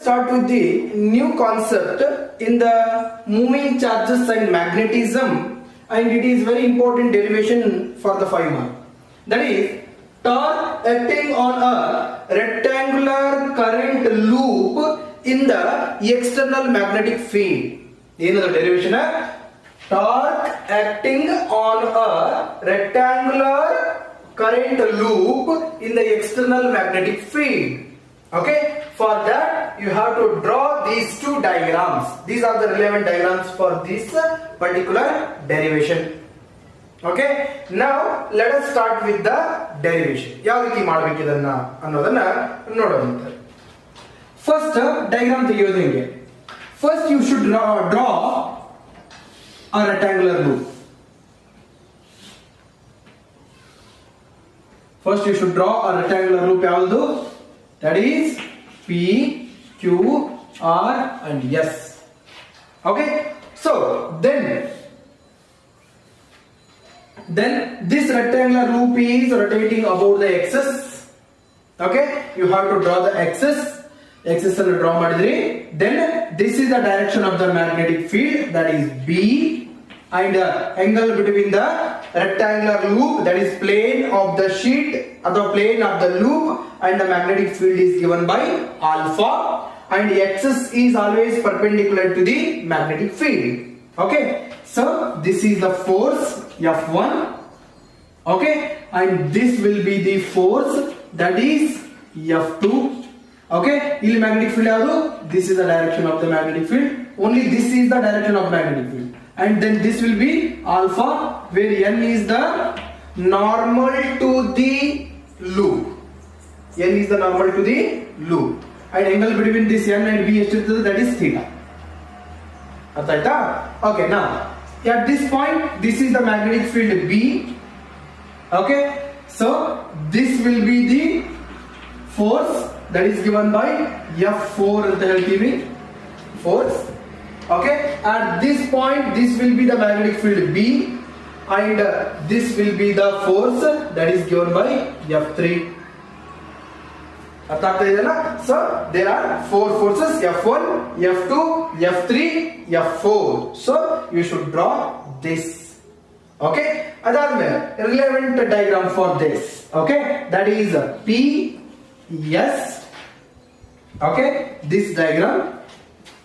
Start with the new concept in the moving charges and magnetism, and it is very important derivation for the 5 mark. That is, torque acting on a rectangular current loop in the external magnetic field. Another derivation, torque acting on a rectangular current loop in the external magnetic field. Okay, for that you have to draw these two diagrams. These are the relevant diagrams for this particular derivation. Okay, now let us start with the derivation. ಯಾವ ರೀತಿ ಮಾಡಬೇಕು ಇದನ್ನ ಅನ್ನೋದನ್ನ ನೋಡೋಣ. First diagram ತೆಗೆಯೋದು ಹೆಂಗೆ? First you should draw a rectangular loop. First you should draw a rectangular loop ಯಾವುದು? That is P, Q, R and S. Okay, so then this rectangular loop is rotating about the axis. Okay, you have to draw the axis and draw madidri. Then this is the direction of the magnetic field, that is B, and angle between the rectangular loop, that is plane of the sheet or the plane of the loop, and the magnetic field is given by alpha, and the axis is always perpendicular to the magnetic field. Okay, so this is the force F1. Okay, and this will be the force, that is F2. Okay, ಇಲ್ಲಿ magnetic field ಯಾವುದು? This is the direction of the magnetic field. Only this is the direction of magnetic field. And then this will be alpha, where n is the normal to the loop. N is the normal to the loop. And angle between this n and b estiರ್ತದೆ, that is theta. ಅರ್ಥ ಆಯ್ತಾ? Okay, now at this point this is the magnetic field B. Okay, so this will be the force, that is given by F4 ಅಂತ ಹೇಳ್ತೀವಿ, force. Okay, at this point this will be the magnetic field B, and this will be the force, that is given by F3. So there are 4 forces, F1, F2, F3, F4. So you should draw this. Okay, adadmele relevant diagram for this. Okay, that is P, S. Okay, this diagram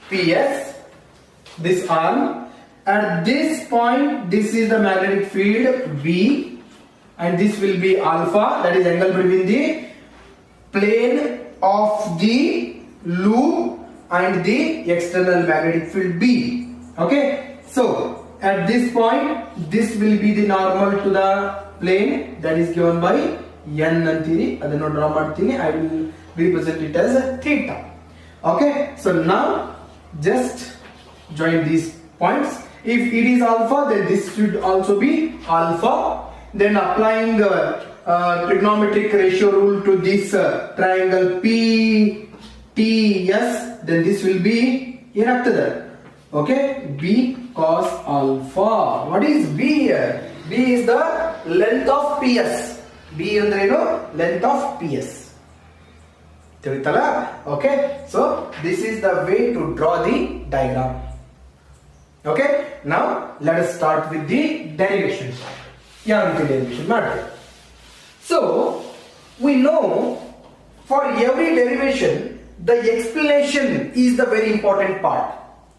PS, this arm. At this point this is the magnetic field B, and this will be alpha, that is angle between the plane of the loop and the external magnetic field B. Okay, so at this point this will be the normal to the plane, that is given by n ಅಂತೀನಿ, ಅದನ್ನು draw ಮಾಡ್ತೀನಿ. I will represent it as theta. Okay, so now just join these points. If it is alpha, then this should also be alpha. Then applying trigonometric ratio rule to this triangle PTS, then this will be ಏನಾಗ್ತದೆ? Okay, B cos alpha. What is B here? B is the length of PS. B ಅಂದ್ರೆ ಏನು? Length of PS. ತಿಳಿತಲ್ಲ? Okay, so this is the way to draw the diagram. Okay, now let us start with the derivation. ಯಾವ ರೀತಿ derivation ಮಾಡ್ತೀವಿ? So we know for every derivation the explanation is the very important part.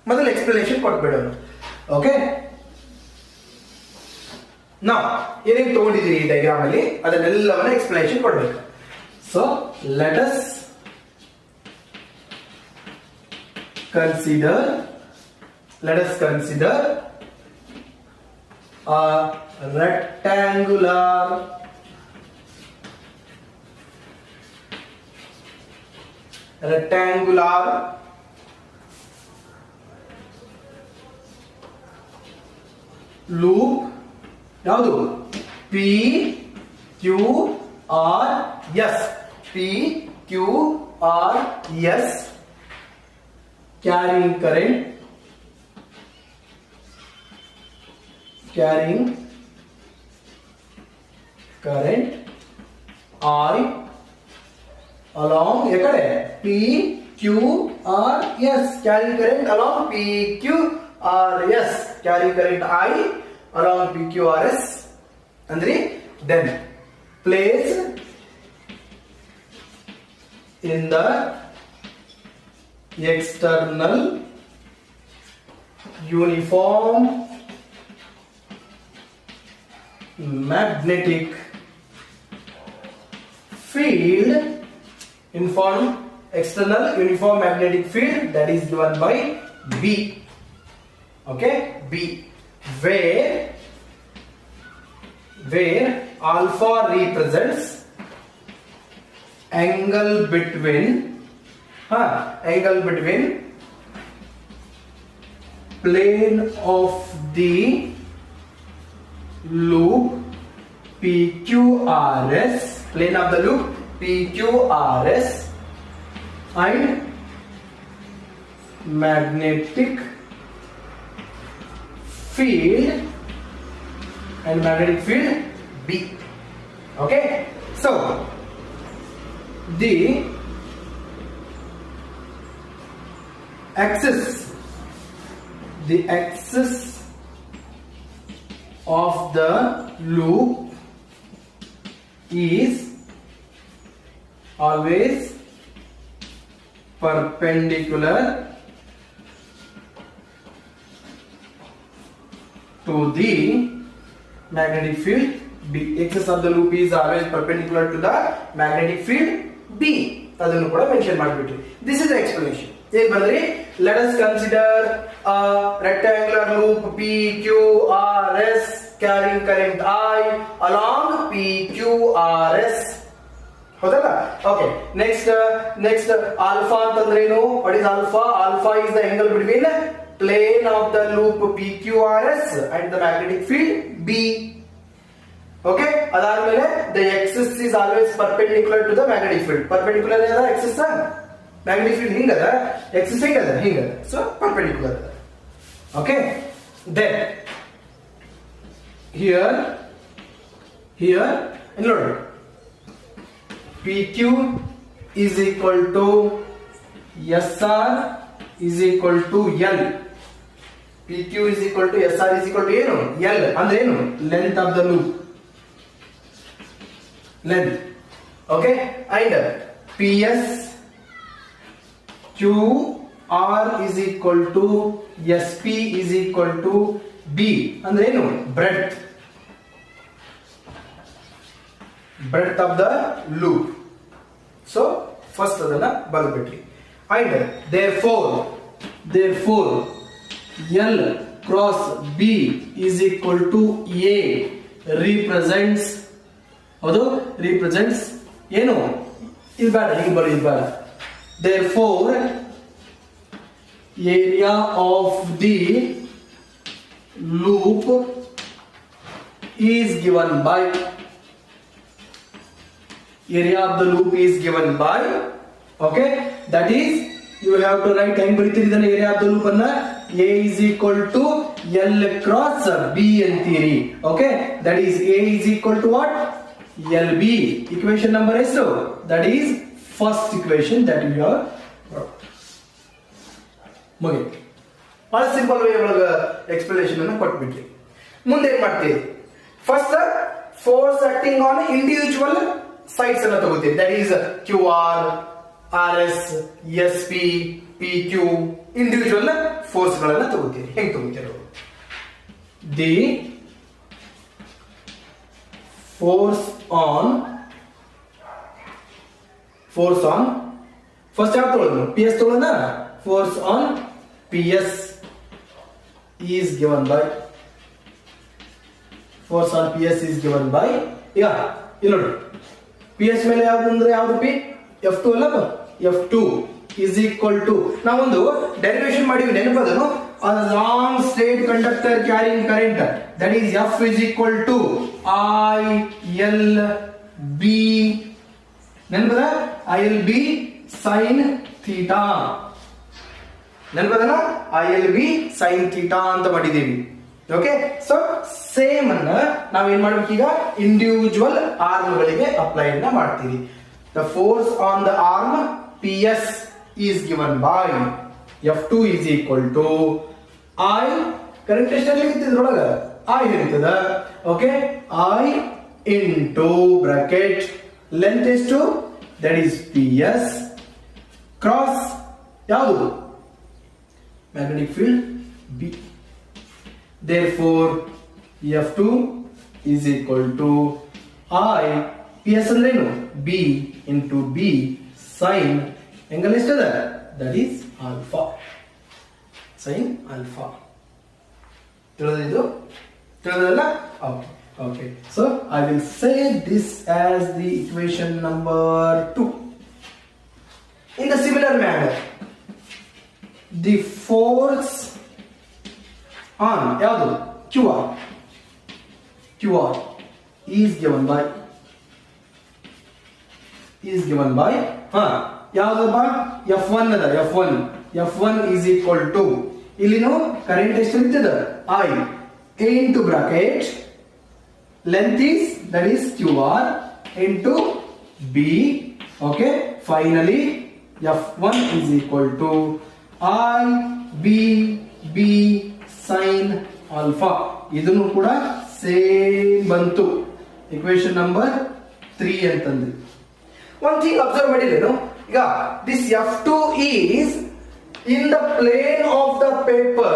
ಮೊದಲು explanation ಕೊಟ್ಬಿಡೋಣ. Okay, now ಏನೇನು ತಗೊಂಡಿದ್ದೀರಿ ಈ diagram ಅಲ್ಲಿ ಅದನ್ನೆಲ್ಲವನ್ನ explanation ಕೊಡಬೇಕು. So let us consider a rectangular loop ಯಾವುದು? P Q R S. P Q R S, carrying current I along ekade P PQRS, carrying current along PQRS, carrying current I along PQRS. Andri, then place in the external uniform magnetic field, external uniform magnetic field, that is given by B. Okay, B, where alpha represents angle between plane of the loop PQRS, plane of the loop PQRS, and magnetic field B. Okay, so the axis of the loop is always perpendicular to the magnetic field B. Axis of the loop is always perpendicular to the magnetic field B. ಅದನ್ನು ಕೂಡ mention ಮಾಡಿಬಿಟ್ರಿ. This is the explanation. ಏನ್ ಬಂದ್ರಿ? Let us consider a rectangular loop PQRS carrying current I along PQRS. ಹೌದಲ್ಲ? Okay. Next alpha ಅಂತಂದ್ರೇನು? What is alpha? Alpha is the angle between plane of the loop PQRS and the magnetic field B. Okay, ಅದಾದ್ಮೇಲೆ the axis is always perpendicular to the magnetic field. Perpendicular is the axis magnetic field ಹಿಂಗದ, axis ಹಿಂಗದ, so perpendicular. Okay, then here ನೋಡಿ, PQ is equal to SR is equal to L. PQ is equal to SR is equal to ಏನು? L ಅಂದ್ರೆ ಏನು? Length of the loop. Length. Okay, and PS QR is equal to SP is equal to B ಅಂದ್ರೆ ಏನು? Breadth of the loop. So first ಅದನ್ನ ಬರೆದ್ಬಿಟ್ರಿ. And therefore L cross B is equal to A represents ಏನು? ಇದು ಬೇಡ, ಹಿಂಗೆ ಬರೋ, ಇದು ಬೇಡ. Therefore area of the loop is given by okay, that is you have to write ಹೆಂಗ್ ಬರೀತೀರಿ ಇದನ್ನ? area of the loop ಅನ್ನ A is equal to L cross B ಅಂತೀರಿ. Okay, that is A is equal to what? LB. Equation number is so that is first equation that we have ಮುಗಿತು. ಬಹಳ simple way ಒಳಗ explanation ಅನ್ನು ಕೊಟ್ಬಿಟ್ರಿ. ಮುಂದೆ ಏನ್ ಮಾಡ್ತೀರಿ? First force acting on individual sides ಅನ್ನು ತಗೋತೀರಿ. That is QR, RS, SP, PQ individual force ಗಳನ್ನ ತಗೋತೀರಿ. ಹೆಂಗ್ ತಗೋತೀರಿ? ದಿ force on first ಯಾವ ತಗೊಳ್ಳೋಣ? PS ತಗೊಳ್ಳೋಣ. Force on PS is given by ಈಗ ಇಲ್ಲಿ ನೋಡಿ, PS ಮೇಲೆ ಯಾವ್ದು ಅಂದ್ರೆ ಯಾವ್ದು? P F2 ಅಲ್ಲ? F2 is equal to ನಾವೊಂದು ಡೆರಿವೇಶನ್ ಮಾಡಿವಿ, ನೆನಪದನು? A long straight conductor carrying current, that is F is equal to ILB. ನೆನಪದ? ILB sin theta. ನೆನಪದನ? ILB sin theta ಅಂತ ಮಾಡಿದ್ದೀವಿ. ಓಕೆ, ಸೊ ಸೇಮ್ ಅನ್ನ ನಾವೇನ್ ಮಾಡ್ಬೇಕು? ಈಗ ಇಂಡಿವಿಜುವಲ್ ಆರ್ಮ್ ಗಳಿಗೆ ಅಪ್ಲೈ ಮಾಡ್ತೀವಿ. The force on the arm PS is given by F2 is equal to I current test ಅಲ್ಲಿ ಇದ್ರೊಳಗ I ಇರ್ತದ okay I into bracket length ಎಷ್ಟು that is PS cross ಯಾವುದು magnetic field B. Therefore F2 is equal to I PS ಅಂದ್ರೆ ಏನು B into B sin angle ಎಷ್ಟದ that is alpha sin alpha ತಿಳಿದಲ್ಲ okay okay so I will say this as the equation number 2. In the similar manner the force on ಯಾವುದು QR is given by ಯಾವ್ದಪ್ಪ F1 ಅದ F1 is equal to ಇಲ್ಲಿನೂ current ಎಷ್ಟು ಇರ್ತದ I into bracket length is that is QR into B okay finally F1 is equal to I B sin alpha ಇದನ್ನು ಕೂಡ same ಬಂತು equation number 3 ಅಂತಂದ್ರೆ one thing observe ಮಾಡಿರೇನು ಈಗ this F2 is in the plane of the paper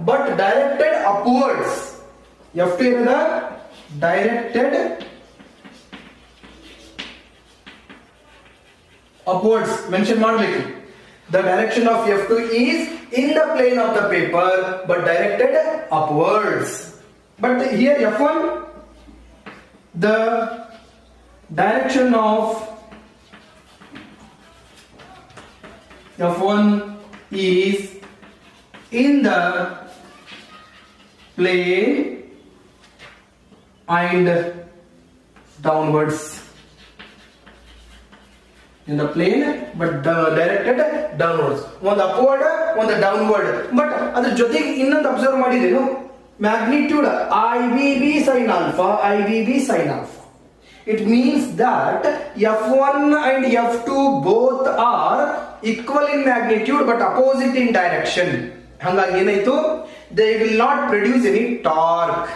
but directed upwards F2 ಏನದ directed upwards mention ಮಾಡಬೇಕು the direction of F2 is in the plane of the paper but directed upwards but here F1 the direction of F1 is in the plane and downwards in the plane but directed downwards ಒಂದು upward ಒಂದು downward but ಅದರ ಜೊತೆಗೆ ಇನ್ನೊಂದು observe ಮಾಡಿದೇನು magnitude IVB sin alpha it means that F1 and F2 both are equal in magnitude but opposite in direction ಹಾಗಾಗಿ ಏನಾಯ್ತು they will not produce any torque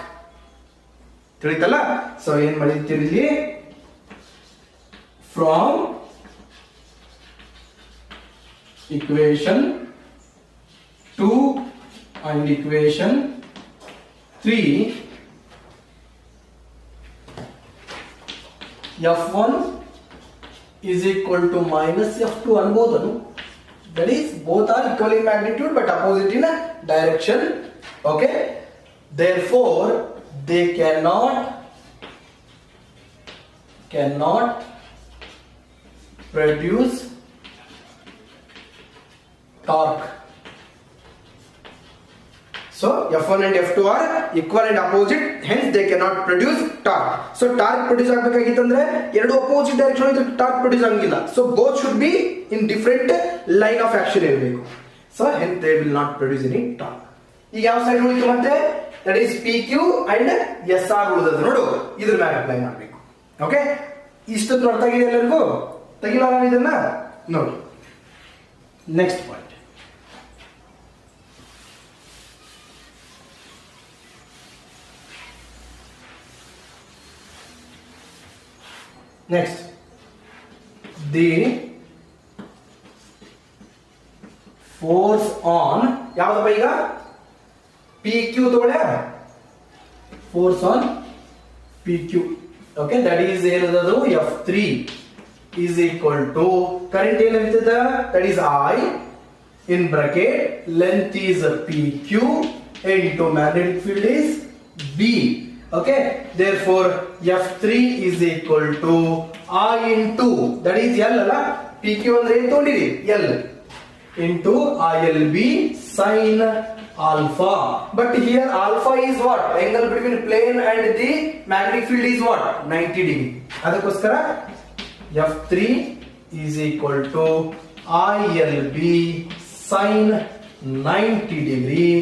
ತಿಳಿತಲ್ಲ so ಏನು ಮಾಡಿರ್ತೀರಿ ಇಲ್ಲಿ from equation 2 and equation 3 F1 is equal to minus F2 ಅನ್ಬೋದನು that is both are equal in magnitude but opposite in direction okay therefore they cannot produce torque so F1 and F2 are equal and opposite hence they cannot produce torque so torque produce ಆಗಬೇಕಾಗಿತ್ತಂದ್ರೆ ಎರಡು opposite direction ಇದ್ರೆ torque produce ಆಗಂಗಿಲ್ಲ so both should be in different line of action ಇರಬೇಕು so hence they will not produce any torque ಈಗ ಯಾವ side ಉಳಿತು ಮತ್ತೆ that is PQ and SR ಉಳಿದದ್ದು ನೋಡು ಇದ್ರ ಮೇಲೆ ಅಪ್ಲೈ ಮಾಡಬೇಕು ಓಕೆ ಇಷ್ಟು ಅರ್ಥ ಆಗಿದೆ ಎಲ್ಲರಿಗೂ ತೆಗಿಲ್ಲ ನಾನು ಇದನ್ನ ನೋಡಿ next point next the force on ಯಾವ್ದಪ್ಪ ಈಗ PQ ತಗೊಳ್ಳ force on PQ okay that is ಏನದು F3 is equal to current ಏನಿರ್ತದ that is I in bracket length is PQ into magnetic field is B okay therefore F3 is equal to I into that is L ಅಲ್ಲ PQ ಅಂದ್ರೆ ಏನು ತಗೊಂಡಿರಿ L into ILB sin alpha but here alpha is what angle between plane and the magnetic field is what 90 degree ಅದಕ್ಕೋಸ್ಕರ F3 is equal to ILB sin 90 degree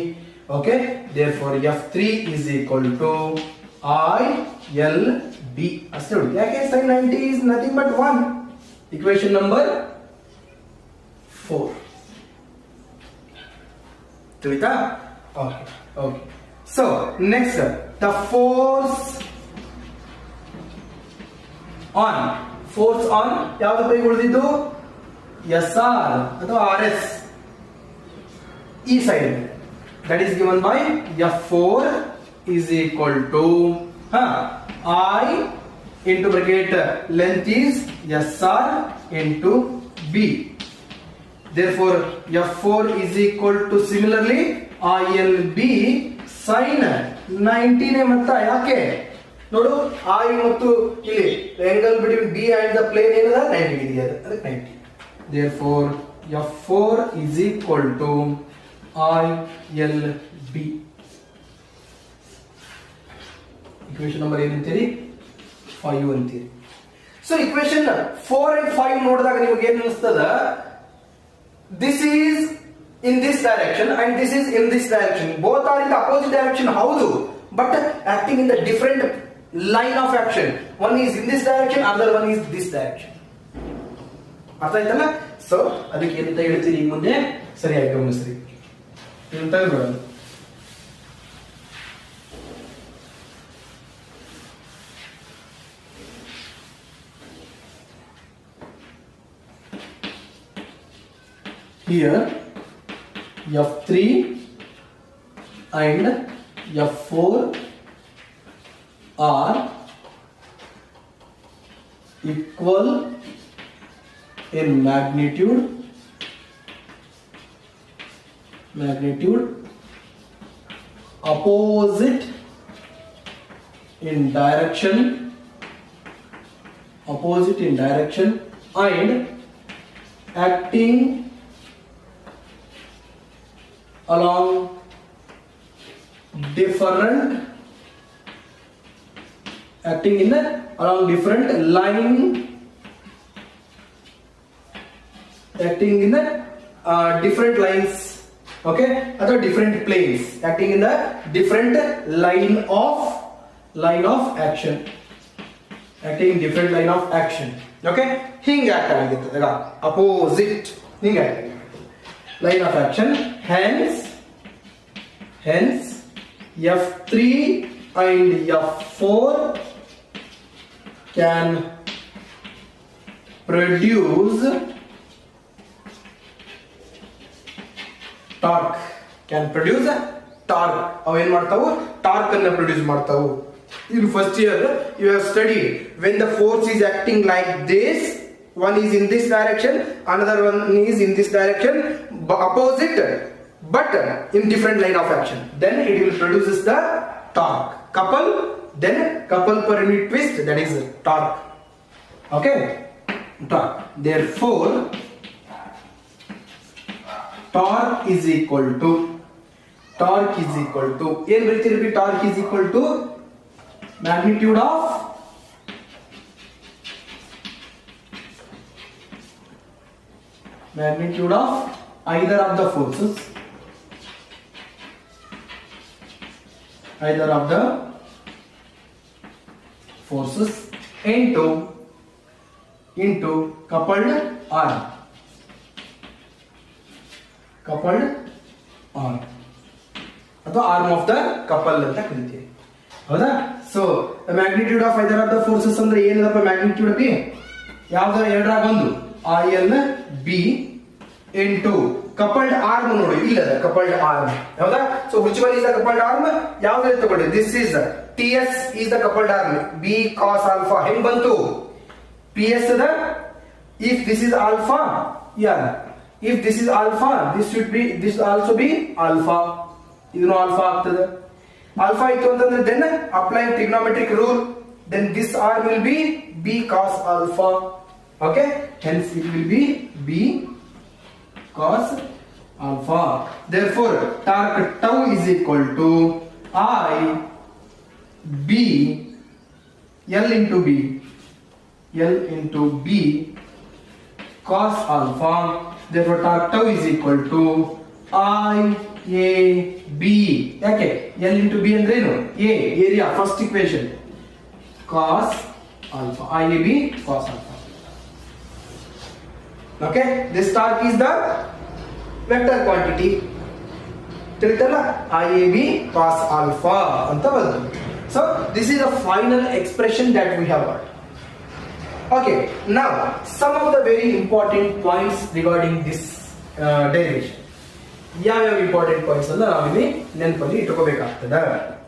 okay therefore F3 is equal to ILB ಅಷ್ಟೇ ನೋಡಿ ಯಾಕೆ sin 90 is nothing but 1 equation number 4 4. ತಿಳಿತಾ? Okay. Okay. So next, the force on ಯಾವ್ದು ಪೈಗೆ ಉಳಿದಿದ್ದು? SR ಅಥವಾ RS ಈ side, that is given by F4 is equal to I into bracket length is SR into B. Therefore F4 is equal to similarly ILB sin 90 ಮತ್ತ ಯಾಕೆ ನೋಡು I ಮತ್ತು ಇಲ್ಲಿ angle between B and the plane ಏನದ 90 degree ಅದ, ಅದಕ್ಕೆ 90. Therefore F4 is equal to ILB. Equation number ಏನಂತೀರಿ? 5 ಅಂತೀರಿ. So equation 4 and 5 ನೋಡಿದಾಗ ನಿಮಗೆ ಏನು ಅನಿಸ್ತದ? This is in this direction and this is in this direction. Both are in the opposite direction. ಹೌದು, but acting in the different line of action. One is in this direction, other one is this direction. ಅರ್ಥ ಆಯ್ತಲ್ಲ? So ಅದಕ್ಕೆ ಎಂತ ಹೇಳ್ತೀರಿ ಈಗ ಮುಂದೆ ಸರಿಯಾಗಿ ಗಮನಿಸ್ರಿ. ಎಂತ ನೋಡೋಣ. Here F3 and F4 are equal in magnitude, opposite in direction, and acting along different line, acting in different lines, okay, other different planes, acting in the different line of action, okay. ಹಿಂಗೆ act ಆಗಿರ್ತದೆ ಈಗ opposite, ಹಿಂಗೆ act line of action. Hence F3 and F4 can produce torque. ಅವು ಏನ್ ಮಾಡ್ತಾವು? Torque ಅನ್ನು produce ಮಾಡ್ತಾವು. In first year you have studied when the force is acting like this, one is in this direction, another one is in this direction, opposite but in different line of action, then it will produces the torque. Couple per unit twist, that is torque. Okay, torque. Therefore torque is equal to ಏನು ಬರೀತೀರಿ? torque is equal to magnitude of either of the forces, into coupled arm, ಅಥವಾ arm of the couple ಅಂತ ಕರಿತೀವಿ. ಹೌದಾ? So magnitude of either of the forces ಅಂದ್ರೆ ಏನದಪ್ಪ? Magnitude B ಯಾವ್ದು? ಎರಡರಾಗ ಒಂದು ILB into coupled arm. ನೋಡಿ ಇಲ್ಲದ coupled arm. ಹೌದಾ? So which one is the coupled arm? ಯಾವ್ದು ತಗೊಳ್ಳಿ? This is TS is the coupled arm. B cos alpha ಹೆಂಗ್ ಬಂತು? PS ಅದ. If this is alpha, if this is alpha, this also be alpha. ಇದನ್ನು alpha ಆಗ್ತದೆ. Alpha ಇತ್ತು ಅಂತಂದ್ರೆ then applying trigonometric rule, then this arm will be B cos alpha. Okay, hence it will be B cos alpha. Therefore torque tau is equal to I B L into B cos alpha. Therefore torque tau is equal to I A B. ಯಾಕೆ L into B ಅಂದ್ರೆ ಏನು? A area, first equation, cos alpha. I A B cos alpha. Okay, this torque is the vector quantity. ತಿಳಿತಲ್ಲ IAB cos alpha ಅಂತ ಬಂತು. So this is the final expression that we have got. Okay, now some of the very important points regarding this derivation. ಯಾವ್ಯಾವ important points ಅನ್ನ ನಾವಿಲ್ಲಿ ನೆನಪಲ್ಲಿ ಇಟ್ಕೋಬೇಕಾಗ್ತದೆ.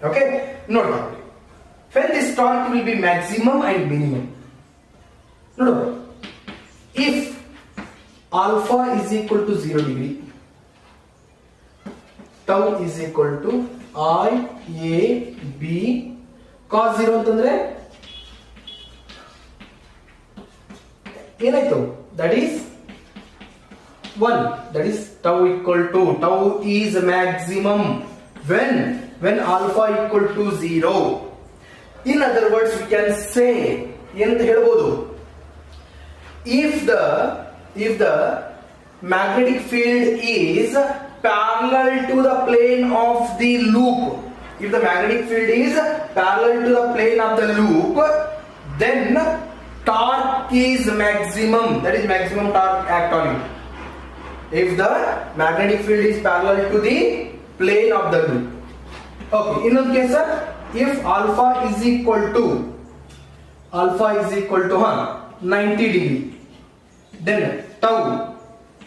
Okay, ನೋಡೋಣ. When this torque will be maximum and minimum. ನೋಡು, if alpha is equal to 0 degree, tau is equal to IAB cos 0 ಅಂತಂದ್ರೆ ಏನಾಯ್ತು? That is 1. That is tau equal to, tau is maximum when alpha equal to 0. In other words, we can say ಏನಂತ ಹೇಳ್ಬೋದು, if the magnetic field is parallel to the plane of the loop, if the magnetic field is parallel to the plane of the loop, then torque is maximum. That is maximum torque act on it. If the magnetic field is parallel to the plane of the loop. Okay, in one case, if alpha is equal to 90 degree, then tau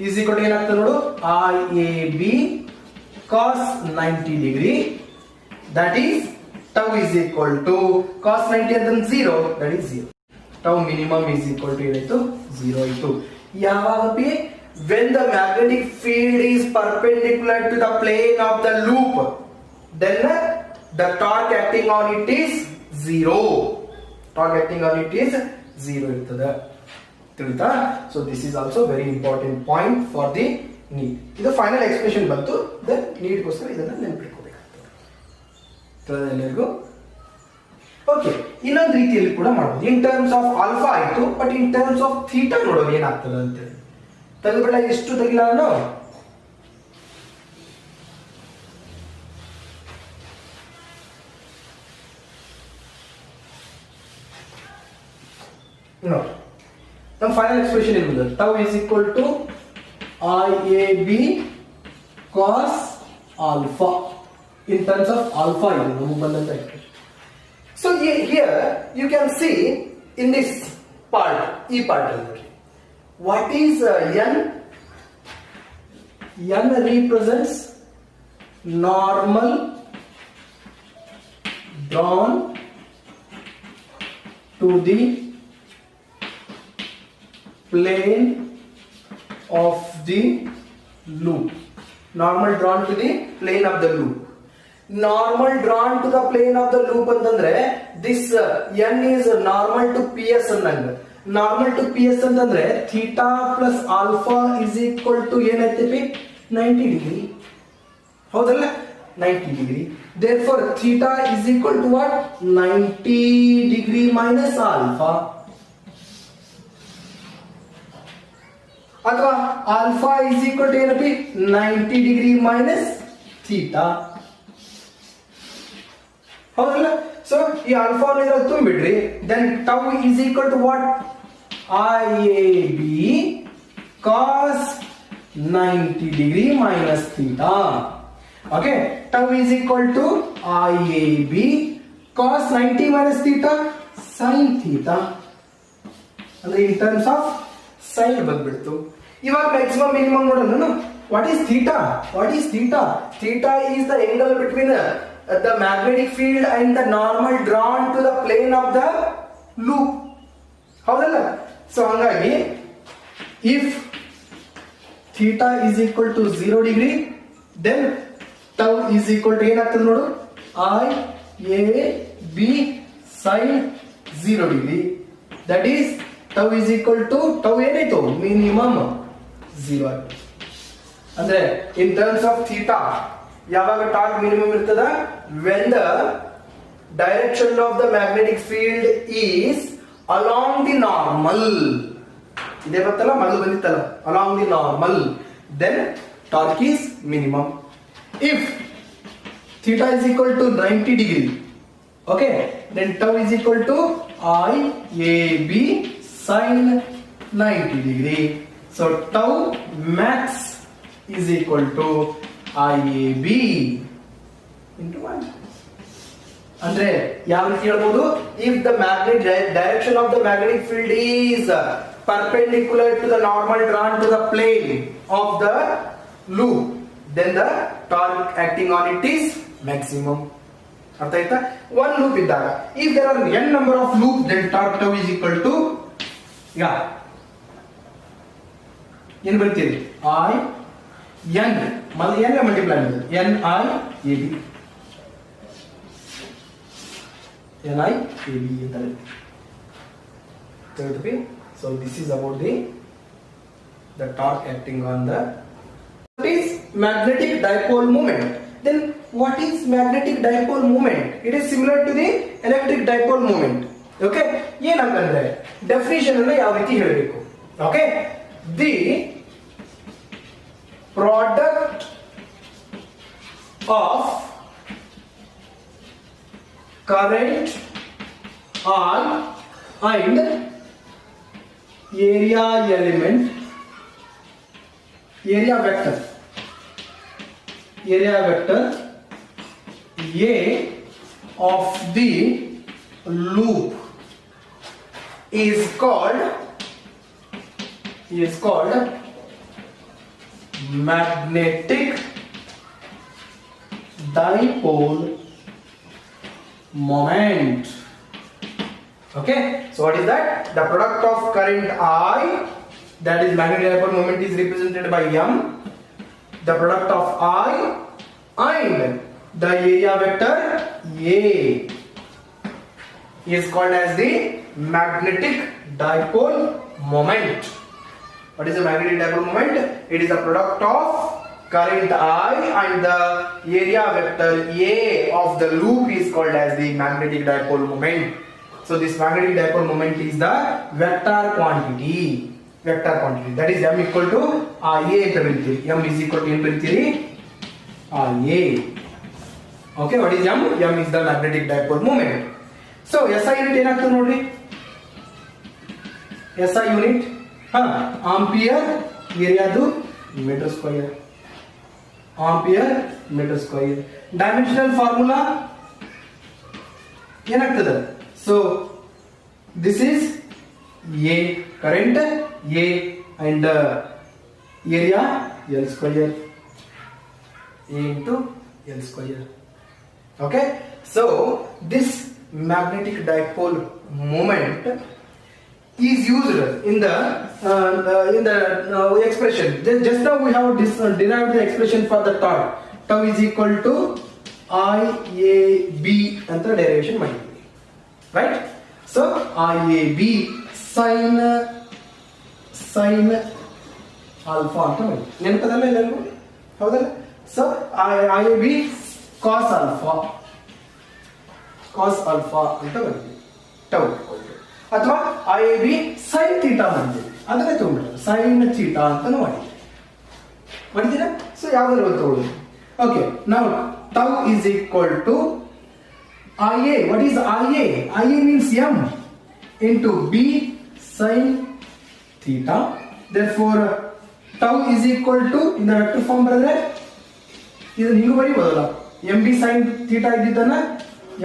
is equal to ಏನಾಗ್ತದೆ ನೋಡು, IAB cos 90 degree. That is tau is equal to cos 90 and then 0, that is 0. Tau minimum is equal to ಏನಾಯ್ತು? 0 ಆಯ್ತು. ಯಾವಾಗಪ್ಪಿ? When the magnetic field is perpendicular to the plane of the loop, then the torque acting on it is 0. Torque acting on it is 0 ಇರ್ತದೆ. ತಿಳಿತಾ? So this is also very important point for the need. ಇದು final expression ಬಂತು. Then need ಗೋಸ್ಕರ ಇದನ್ನ ನೆನಪಿಟ್ಕೋಬೇಕಾಗ್ತದೆ. ಎಲ್ಲರಿಗೂ okay. ಇನ್ನೊಂದು ರೀತಿಯಲ್ಲಿ ಕೂಡ ಮಾಡಬಹುದು. ಇನ್ ಟರ್ಮ್ಸ್ ಆಫ್ ಆಲ್ಫಾ ಆಯ್ತು, but in terms of theta ನೋಡೋದು ಏನಾಗ್ತದೆ ಅಂತೇಳಿ. ತೆಗೆದುಬಿಡ, ಎಷ್ಟು ತೆಗಿಲ್ಲ ನಾನು. No. Now final expression is tau is equal to IAB cos alpha. In terms of alpha, so here you can see in this part, E part, what is N? N represents normal drawn to the plane of the loop. Normal drawn to the plane of the loop. Normal drawn to the plane of the loop ಅಂತಂದ್ರೆ this n is normal to ps ಅನ್ನಂಗ. Normal to ps ಅಂತಂದ್ರೆ theta plus alpha is equal to ಏನಾಯ್ತೈತಿ? 90 degree. ಹೌದಲ್ಲ? 90 degree. Therefore theta is equal to what? 90 degree minus alpha. ಅಥವಾ alpha is equal to ಏನಪ್ಪಿ? 90 degree minus theta. ಹೌದಲ್ಲ? So ಈ alpha ಇದ್ರಲ್ಲಿ ತುಂಬಿಡ್ರಿ. Then tau is equal to what? IAB cos 90 degree minus theta. Okay, tau is equal to IAB cos 90 minus theta sin theta. ಅಂದ್ರೆ in terms of sin ಬಂದ್ಬಿಡ್ತು. ಇವಾಗ maximum minimum ನೋಡೋಣ. What is theta? What is theta? Theta is the angle between the magnetic field and the normal drawn to the plane of the loop. ಹೌದಲ್ಲ? So ಹಾಗಾಗಿ if theta is equal to 0 degree, then tau is equal to ಏನಾಗ್ತದೆ ನೋಡು? IAB sin 0 degree. That is tau is equal to, tau ಏನಾಯ್ತು? Minimum 0 ಆಯ್ತು. ಅಂದ್ರೆ in terms of theta ಯಾವಾಗ torque minimum ಇರ್ತದ? when the direction of the magnetic field is along the normal. ಇದೇ ಬರ್ತಲ್ಲ, ಮೊದಲು ಬಂದಿತ್ತಲ್ಲ, along the normal, then torque is minimum. If theta is equal to 90 degree, okay, then tau is equal to IAB sin 90 degree. So tau max is equal to IAB into 1. ಅಂದ್ರೆ ಯಾವ ರೀತಿ ಹೇಳ್ಬೋದು, if the magnetic direction of the magnetic field is perpendicular to the normal drawn to the plane of the loop, then the torque acting on it is maximum. ಅರ್ಥ ಆಯ್ತಾ? one loop ಇದ್ದಾಗ if there are n number of loops, then torque tau is equal to ಏನು ಬರ್ತೀರಿ I n n multiply ಮಾಡಿದ್ರೆ n I a b n I a b ಅಂತ ಬರುತ್ತೆ. So this is about the torque acting on the what is magnetic dipole moment. Then what is magnetic dipole moment? It is similar to the electric dipole moment. Okay, ಏನಂತಂದ್ರೆ definition ಅನ್ನು ಯಾವ ರೀತಿ ಹೇಳಬೇಕು. Okay, the product of current on and area element, area vector A of the loop is called magnetic dipole moment. Okay, so what is that? The product of current I, that is magnetic dipole moment, is represented by M. The product of I and the area vector A is called as the magnetic dipole moment. What is the magnetic dipole moment? It is the product of current I and the area vector A of the loop is called as the magnetic dipole moment. So this magnetic dipole moment is the vector quantity. That is M equal to IA ಅಂತ ಬರೀತೀರಿ. M is equal to ಏನು ಬರೀತೀರಿ? IA. Okay, what is M? M is the magnetic dipole moment. So SI unit ಏನಾಗ್ತದೆ ನೋಡ್ರಿ? SI unit ampere, ಏರಿಯಾದು metre square. Ampere metre square. Dimensional formula ಏನಾಗ್ತದೆ? So this is A, current A and area L square, A into L square. Okay, so this magnetic dipole moment is used in the expression. Just now we have derived the expression for the torque. Tau is equal to IAB ಅಂತ derivation ಮಾಡಿದ್ವಿ, right? So IAB sin alpha ಅಂತ ಮಾಡಿ ನೆನಪದಲ್ಲ ಎಲ್ಲರಿಗೂ, ಹೌದಲ್ಲ? So IAB cos alpha ಅಂತ ಬಂದಿದೆ tau, ಅಥವಾ IAB sin theta ಬಂದಿದೆ, ಅದನ್ನೇ ತಗೊಂಡ್ರೆ sin theta ಅಂತ ಮಾಡಿದ್ದೀರಾ? ಸೊ ಯಾವ್ದಾದ್ರು ತಗೊಳ್ಳಿ. Okay, now tau is equal to IA. What is IA? IA means M into B sin theta. Therefore tau is equal to, in the vector form ಬರೆದ್ರೆ ಇದು ನೀವು ಬರೀಬಹುದಲ್ಲ, MB sin theta ಇದ್ದಿದ್ದನ್ನ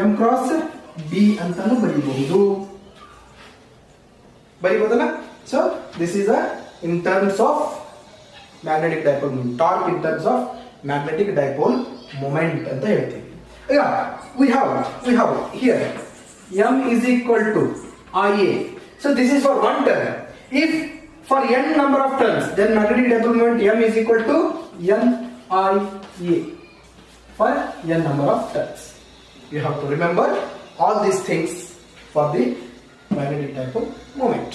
M cross B ಅಂತಾನು ಬರೀಬಹುದಲ್ಲ. So this is in terms of magnetic dipole moment, torque in terms of magnetic dipole moment ಅಂತ ಹೇಳ್ತೀವಿ. Yeah, we have here M is equal to IA. So this is for one turn. If for n number of turns, then magnetic dipole moment M is equal to NIA for n number of turns. You have to remember all these things for the magnetic dipole moment.